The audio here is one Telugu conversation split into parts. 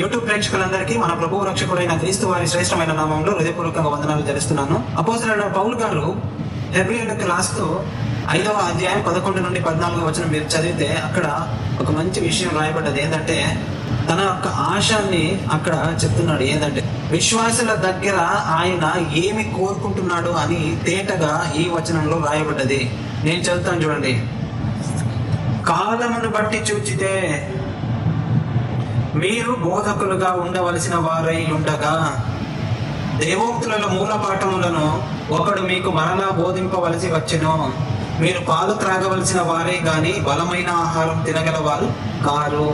యూట్యూబ్ ప్రేక్షకులందరికీ మన ప్రభువు రక్షకుడైన క్రీస్తు వారి శ్రేష్టమైన నామంలో హృదయపూర్వకంగా వందనాలు తెలుస్తున్నాను. అపోస్తలుడైన పౌలు గారు హెబ్రీయులకు రాస్తూ 5వ అధ్యాయం 11 నుండి 14 వచనం మీరు చదివితే అక్కడ ఒక మంచి విషయం రాయబడ్డది. ఏంటంటే తన యొక్క ఆశని అక్కడ చెప్తున్నాడు. ఏంటంటే విశ్వాసుల దగ్గర ఆయన ఏమి కోరుకుంటున్నాడు అని తేటగా ఈ వచనంలో రాయబడ్డది. నేను చదువుతాను చూడండి. కాలమును బట్టి చూచితే మీరు బోధకులుగా ఉండవలసిన వారై ఉండగా దేవోక్తుల మూల పాఠములను ఒకడు మీకు మరలా బోధింపవలసి వచ్చెను. మీరు పాలు త్రాగవలసిన వారే గాని బలమైన ఆహారం తినగలవారు కారు.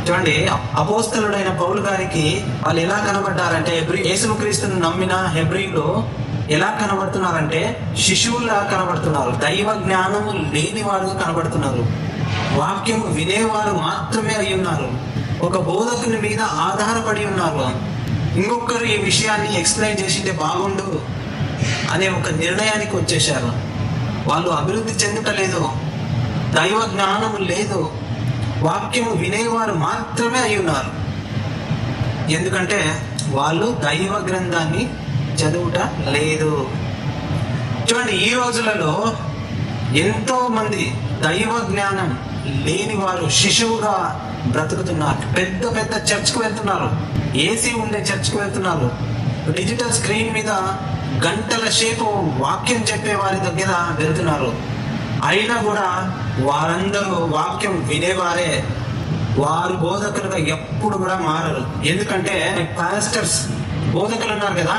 చూడండి, అపోస్తలుడైన పౌలు గారికి వాళ్ళు ఎలా కనబడ్డారంటే, యేసుక్రీస్తును నమ్మిన హెబ్రీలు ఎలా కనబడుతున్నారంటే శిశువులా కనబడుతున్నారు. దైవ జ్ఞానము లేని వారుగా కనబడుతున్నారు. వాక్యం వినేవారు మాత్రమే అయి ఉన్నారు. ఒక బోధకుని మీద ఆధారపడి ఉన్నారు. ఇంకొకరు ఈ విషయాన్ని ఎక్స్ప్లెయిన్ చేసింటే బాగుండు అనే ఒక నిర్ణయానికి వచ్చేశారు. వాళ్ళు అభివృద్ధి చెందటలేదు, దైవ జ్ఞానం లేదు, వాక్యము వినేవారు మాత్రమే అయి ఉన్నారు. ఎందుకంటే వాళ్ళు దైవ గ్రంథాన్ని చదువుట లేదు. చూడండి, ఈ రోజులలో ఎంతో మంది దైవ జ్ఞానం లేని వారు శిశువుగా బ్రతుకుతున్నారు. పెద్ద పెద్ద చర్చ్కు వెళ్తున్నారు, ఏసీ ఉండే చర్చ్కు వెళ్తున్నారు, డిజిటల్ స్క్రీన్ మీద గంటల సేపు వాక్యం చెప్పే వారి దగ్గర వెళ్తున్నారు. అయినా కూడా వారందరూ వాక్యం వినేవారే, వారు బోధకులుగా ఎప్పుడు కూడా మారరు. ఎందుకంటే పాస్టర్స్ బోధకులు ఉన్నారు కదా,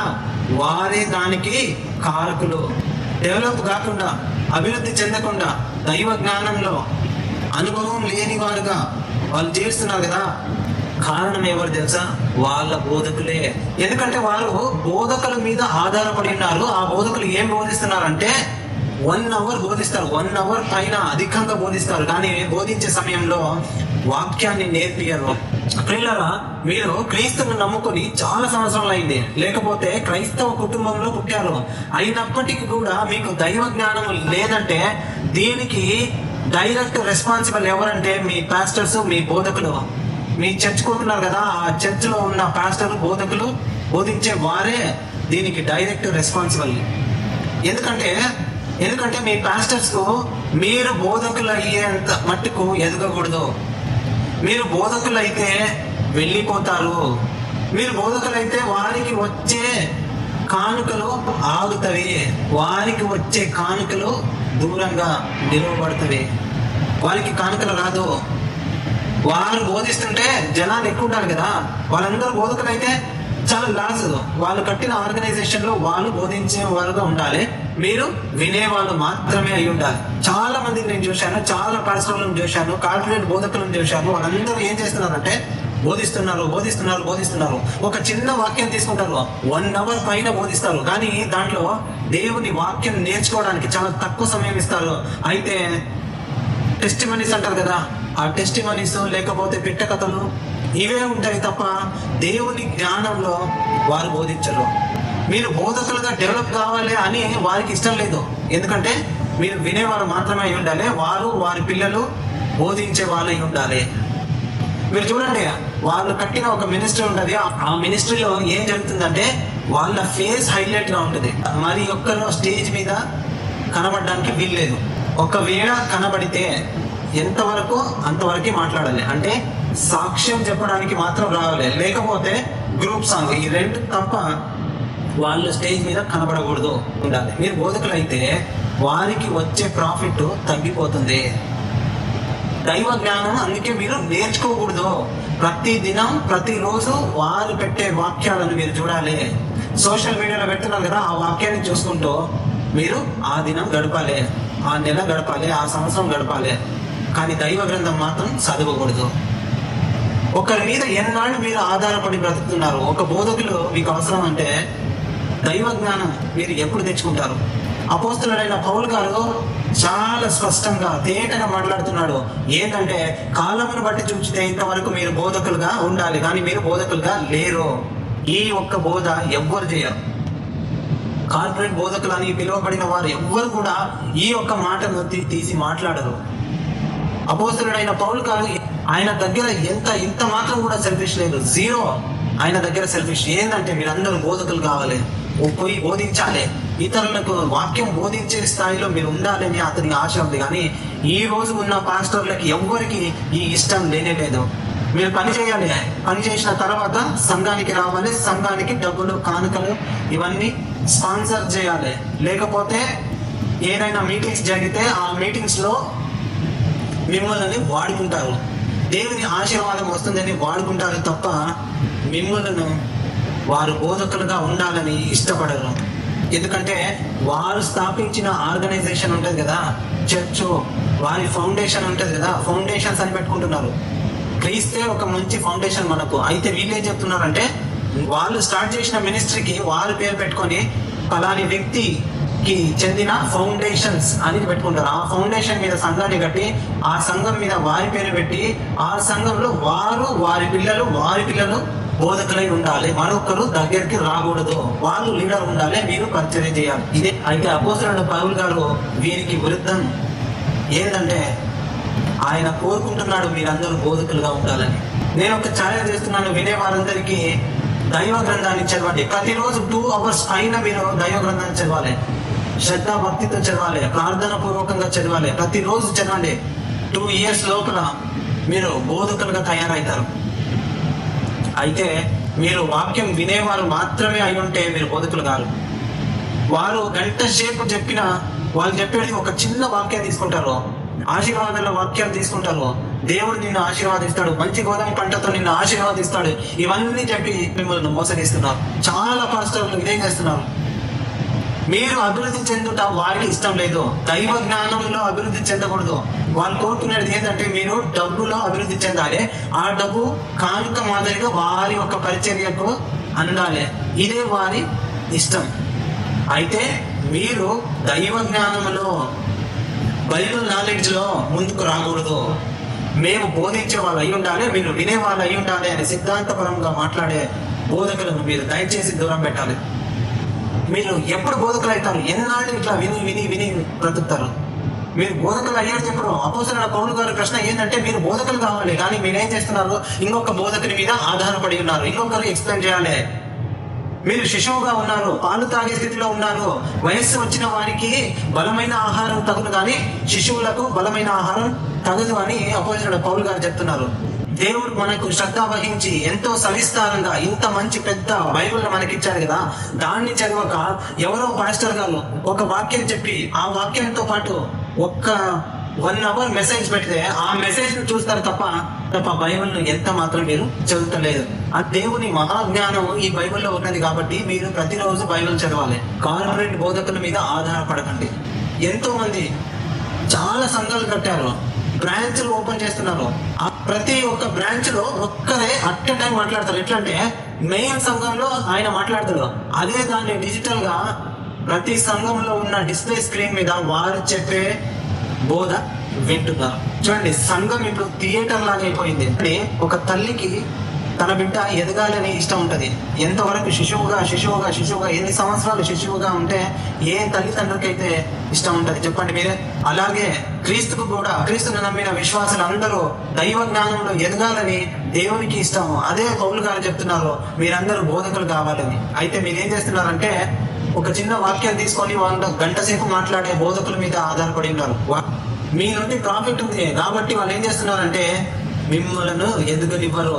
వారే దానికి కారకులు. డెవలప్ కాకుండా, అభివృద్ధి చెందకుండా, దైవ జ్ఞానంలో అనుభవం లేని వారుగా వాళ్ళు చేస్తున్నారు కదా. కారణం ఎవరు తెలుసా? వాళ్ళ బోధకులే. ఎందుకంటే వారు బోధకుల మీద ఆధారపడి ఉన్నారు. ఆ బోధకులు ఏం బోధిస్తున్నారంటే 1 hour బోధిస్తారు, 1 hour పైన అధికంగా బోధిస్తారు. కానీ బోధించే సమయంలో వాక్యాన్ని నేర్పియరు. ప్రియులారా, మీరు క్రీస్తును నమ్ముకొని చాలా సంవత్సరాలు అయింది, లేకపోతే క్రైస్తవ కుటుంబంలో పుట్టారు, అయినప్పటికీ కూడా మీకు దైవ జ్ఞానం లేదంటే దీనికి డైరెక్ట్ రెస్పాన్సిబుల్ ఎవరంటే మీ పాస్టర్స్, మీ బోధకులు. మీ చర్చ్ కోరుతున్నారు కదా, ఆ చర్చ్లో ఉన్న పాస్టర్లు, బోధకులు, బోధించే వారే దీనికి డైరెక్ట్ రెస్పాన్సిబుల్. ఎందుకంటే మీ పాస్టర్స్కు మీరు బోధకులు అయ్యేంత మట్టుకు ఎదగకూడదు. మీరు బోధకులు అయితే వెళ్ళిపోతారు. మీరు బోధకులు అయితే వారికి వచ్చే కానుకలు ఆగుతవి, వారికి వచ్చే కానుకలు దూరంగా నిలవబడుతవి. వారికి కానుకలు రాదు. వారు బోధిస్తుంటే జనాలు ఎక్కువ ఉంటారు కదా, వాళ్ళందరూ బోధకులు అయితే చాలా లాస్. వాళ్ళు కట్టిన ఆర్గనైజేషన్ లో వాళ్ళు బోధించే వారుగా ఉండాలి, మీరు వినేవాళ్ళు మాత్రమే అయి ఉండాలి. చాలా మందిని నేను చూశాను, చాలా పరిశ్రమలను చూశాను, కార్పొరేట్ బోధకులను చూశాను. వాళ్ళందరూ ఏం చేస్తున్నారంటే బోధిస్తున్నారు. ఒక చిన్న వాక్యం తీసుకుంటారు, 1 hour పైన బోధిస్తారు. కానీ దాంట్లో దేవుని వాక్యం నేర్చుకోవడానికి చాలా తక్కువ సమయం ఇస్తారు. అయితే టెస్టిమనీస్ అంటారు కదా, ఆ టెస్టిమనీస్ లేకపోతే పిట్ట కథలు ఇవే ఉంటాయి తప్ప దేవుని జ్ఞానంలో వారు బోధించరు. మీరు బోధకులుగా డెవలప్ కావాలి అని వారికి ఇష్టం లేదు. ఎందుకంటే మీరు వినేవారు మాత్రమే అయి ఉండాలి, వారు వారి పిల్లలు బోధించే వాళ్ళు అయి ఉండాలి. మీరు చూడండి, వాళ్ళు కట్టిన ఒక మినిస్ట్రీ ఉంటుంది. ఆ మినిస్ట్రీలో ఏం జరుగుతుందంటే వాళ్ళ ఫేస్ హైలైట్ గా ఉంటుంది. మరి ఒక్కరు స్టేజ్ మీద కనబడడానికి వీల్లేదు. ఒకవేళ కనబడితే ఎంతవరకు అంతవరకు మాట్లాడాలి, అంటే సాక్ష్యం చెప్పడానికి మాత్రం రావాలి, లేకపోతే గ్రూప్ సాంగ్, ఈ 2 తప్ప వాళ్ళు స్టేజ్ మీద కనబడకూడదు ఉండాలి. మీరు బోధకులు అయితే వారికి వచ్చే ప్రాఫిట్ తగ్గిపోతుంది. దైవ జ్ఞానం అందుకే మీరు నేర్చుకోకూడదు. ప్రతి దినం, ప్రతిరోజు వారు పెట్టే వాక్యాలను మీరు చూడాలి. సోషల్ మీడియాలో పెడుతున్నారు కదా, ఆ వాక్యాన్ని చూసుకుంటూ మీరు ఆ దినం గడపాలి, ఆ నెల గడపాలి, ఆ సంవత్సరం గడపాలి. కానీ దైవ గ్రంథం మాత్రం చదవకూడదు. ఒకరి మీద ఎన్నాళ్ళు మీరు ఆధారపడి బ్రతుకుతున్నారు? ఒక బోధకులు మీకు అవసరం అంటే దైవ జ్ఞానం మీరు ఎప్పుడు తెచ్చుకుంటారు? అపోస్తలుడైన పౌలు గారు చాలా స్పష్టంగా తేటగా మాట్లాడుతున్నాడు. ఏంటంటే కాలమును బట్టి చూస్తే ఇంతవరకు మీరు బోధకులుగా ఉండాలి, కానీ మీరు బోధకులుగా లేరు. ఈ ఒక్క బోధ ఎవ్వరు చేయరు. కార్పొరేట్ బోధకులు అని పిలువబడిన వారు ఎవ్వరు కూడా ఈ ఒక్క మాటను తీసి మాట్లాడరు. అపోస్తలుడైన పౌలు గారు ఆయన దగ్గర ఇంత మాత్రం కూడా సెల్ఫిష్ లేదు, జీరో. ఆయన దగ్గర సెల్ఫిష్ ఏంటంటే మీరందరూ బోధకులు కావాలి, పోయి బోధించాలి, ఇతరులకు వాక్యం బోధించే స్థాయిలో మీరు ఉండాలని అతనికి ఆశ ఉంది. కానీ ఈ రోజు ఉన్న పాస్టర్లకి ఎవ్వరికి ఈ ఇష్టం లేనే లేదు. మీరు పని చేయాలి, పని చేసిన తర్వాత సంఘానికి రావాలి, సంఘానికి డబ్బులు కానుకలు ఇవన్నీ స్పాన్సర్ చేయాలి. లేకపోతే ఏదైనా మీటింగ్స్ జరిగితే ఆ మీటింగ్స్ లో మిమ్మల్ని వాడుకుంటారు, దేవుని ఆశీర్వాదం వస్తుందని వాడుకుంటారు తప్ప మిమ్మల్ని వారు బోధకులుగా ఉండాలని ఇష్టపడరు. ఎందుకంటే వారు స్థాపించిన ఆర్గనైజేషన్ ఉంటుంది కదా, చర్చ్, వారి ఫౌండేషన్ ఉంటుంది కదా, ఫౌండేషన్స్ అని పెట్టుకుంటున్నారు. క్రీస్తే ఒక మంచి ఫౌండేషన్ మనకు. అయితే వీళ్ళు ఏం చెప్తున్నారంటే వాళ్ళు స్టార్ట్ చేసిన మినిస్ట్రీకి వారి పేరు పెట్టుకొని పలాని వ్యక్తికి చెందిన ఫౌండేషన్స్ అని పెట్టుకుంటారు. ఆ ఫౌండేషన్ మీద సంఘాన్ని కట్టి ఆ సంఘం మీద వారి పేరు పెట్టి ఆ సంఘంలో వారి పిల్లలు బోధకులై ఉండాలి, మరొకరు దగ్గరికి రాకూడదు, వాళ్ళు లీడర్ ఉండాలి, మీరు పరిచయం చేయాలి. ఇదే అయితే అపోస్తలుడైన పౌలు గారు వీరికి విరుద్ధం ఏంటంటే ఆయన కోరుకుంటున్నాడు మీరందరూ బోధకులుగా ఉండాలని. నేను ఒక ఛాలెంజ్ చేస్తున్నాను, వినే వారందరికీ దైవ గ్రంథాన్ని చదవండి. ప్రతిరోజు 2 hours పైన మీరు దైవ గ్రంథాన్ని చదవాలి, శ్రద్ధా భక్తితో చదవాలి, ప్రార్థన పూర్వకంగా చదవాలి, ప్రతిరోజు చదవండి. 2 years లోపల మీరు బోధకులుగా తయారవుతారు. అయితే మీరు వాక్యం వినేవారు మాత్రమే అయి ఉంటే మీరు బోధకులు కాదు. వారు గంట సేపు చెప్పిన వాళ్ళు చెప్పేది ఒక చిన్న వాక్యం తీసుకుంటారు, ఆశీర్వాదాల వాక్యాలు తీసుకుంటారు. దేవుడు నిన్ను ఆశీర్వాదిస్తాడు, మంచి గోధుమ పంటతో నిన్ను ఆశీర్వాదిస్తాడు, ఇవన్నీ చెప్పి మిమ్మల్ని మోసగిస్తున్నారు. చాలా పాస్టర్లు ఇదే చేస్తున్నారు. మీరు అభివృద్ధి చెందుట వారికి ఇష్టం లేదు, దైవ జ్ఞానంలో అభివృద్ధి చెందకూడదు. వాళ్ళు కోరుకునేది ఏంటంటే మీరు డబ్బులో అభివృద్ధి చెందాలి, ఆ డబ్బు కానుక మాదిరిగా వారి యొక్క పరిచర్యకు అందాలి, ఇదే వారి ఇష్టం. అయితే మీరు దైవ జ్ఞానంలో బైబిల్ నాలెడ్జ్ లో ముందుకు రాకూడదు. మేము బోధించే వాళ్ళు అయి ఉండాలి, మీరు వినే వాళ్ళు అయి ఉండాలి అని సిద్ధాంతపరంగా మాట్లాడే బోధకులను మీరు దయచేసి దూరం పెట్టాలి. మీరు ఎప్పుడు బోధకులు అవుతారు? ఎన్నాళ్ళు ఇట్లా విని బ్రతుకుతారు? మీరు బోధకులు అయ్యారు చెప్పడం. అపోస్తలుడైన పౌలు గారి ప్రశ్న ఏంటంటే మీరు బోధకులు కావాలి, కానీ మీరేం చేస్తున్నారు? ఇంకొక బోధకుని మీద ఆధారపడి ఉన్నారు, ఇంకొకరు ఎక్స్ప్లెయిన్ చేయాలి. మీరు శిశువుగా ఉన్నారు, పాలు తాగే స్థితిలో ఉన్నారు. వయస్సు వచ్చిన వారికి బలమైన ఆహారం తగును, కానీ శిశువులకు బలమైన ఆహారం తగదు అని అపోస్తలుడైన పౌలు గారు చెప్తున్నారు. దేవుడు మనకు శ్రద్ధ వహించి ఎంతో సవిస్తారంగా ఇంత మంచి పెద్ద బైబిల్ మనకి ఇచ్చారు కదా, దాన్ని చదవక ఎవరో పాస్టర్ గారు ఒక వాక్యం చెప్పి ఆ వాక్యంతో పాటు ఒక్క 1 hour మెసేజ్ పెడితే ఆ మెసేజ్ ను చూస్తారు తప్ప బైబిల్ ను ఎంత మాత్రం మీరు చదువుతలేదు. ఆ దేవుని మహాజ్ఞానం ఈ బైబిల్లో ఉన్నది కాబట్టి మీరు ప్రతిరోజు బైబిల్ చదవాలి. కార్పొరేట్ బోధకుల మీద ఆధారపడకండి. ఎంతో మంది చాలా సంఘాలు కట్టారు, బ్రాంచ్లు ఓపెన్ చేస్తున్నారు. ఆ ప్రతి ఒక్క బ్రాంచ్ లో ఒక్కరే అట్ ఎ టైం మాట్లాడతారు. ఎట్లా అంటే మెయిన్ సంఘంలో ఆయన మాట్లాడతాడు, అదే దాన్ని డిజిటల్ గా ప్రతి సంఘంలో ఉన్న డిస్ప్లే స్క్రీన్ మీద వారు చెప్పే బోధ వింటున్నారు. చూడండి, సంఘం ఇప్పుడు థియేటర్ లాగా అయిపోయింది. అంటే ఒక తల్లికి తన బిడ్డ ఎదగాలని ఇష్టం ఉంటుంది. ఎంతవరకు శిశువుగా ఎన్ని సంవత్సరాలు శిశువుగా ఉంటే ఏ తల్లిదండ్రులకి అయితే ఇష్టం ఉంటుంది చెప్పండి మీరే. అలాగే క్రీస్తుకు కూడా, క్రీస్తును నమ్మిన విశ్వాసులు అందరూ దైవ జ్ఞానంలో ఎదగాలని దేవునికి ఇష్టము. అదే పౌలు గారు చెప్తున్నారు మీరందరూ బోధకులు కావాలని. అయితే మీరేం చేస్తున్నారంటే ఒక చిన్న వాక్యం తీసుకొని వాళ్ళు గంట సేపు మాట్లాడే బోధకుల మీద ఆధారపడి ఉన్నారు. మీ నుండి ప్రాఫిట్ ఉంది కాబట్టి వాళ్ళు ఏం చేస్తున్నారంటే మిమ్మల్ని ఎదుగనివ్వరు.